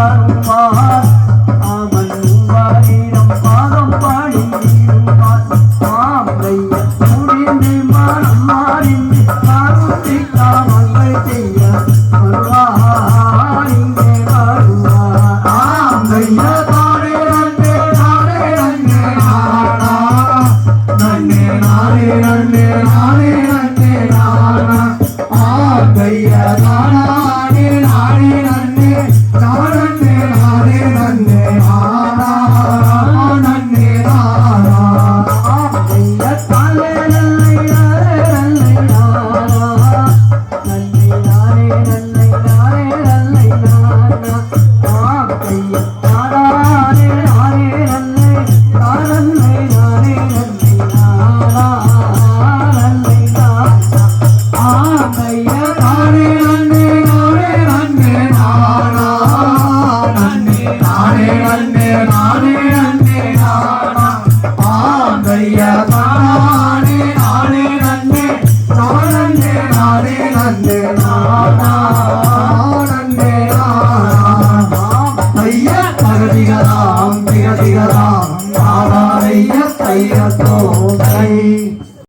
வருவார் அவன் வாயிடம் பாதம் பாடி மாமைய முடிந்து மனம் மாறிந்து கருத்தி காமங்கள் செய்ய வருவார் இங்கே வருவார் ஆமைய தானே நன்னே நானே நன்னே நானா நன்னே நானே நன்னே நானே நன்னே நானா ஆமைய தானே நானே நன்னே நானே நானே நன்னே நானா நன்னே நானா ஆமைய தானே நன்னை நன்னை நானா நன்னே நானே நன்னை நானே நன்னை நானா ஆமைய தானே நானே நன்னை நானே நானே நன்னை நானா நன்னை நானா ஆமைய தானே நன்னே நானே நன்னே நானா நன்னே நானே நன்னே நானே நன்னே நானா ஆமைய தானே நானே நன்னே நானே நானே நன்னே நானா நன்னே நானா ஐய பகதிகளாம் திகதிகளாம் ஆதாரைய தைரத்தோ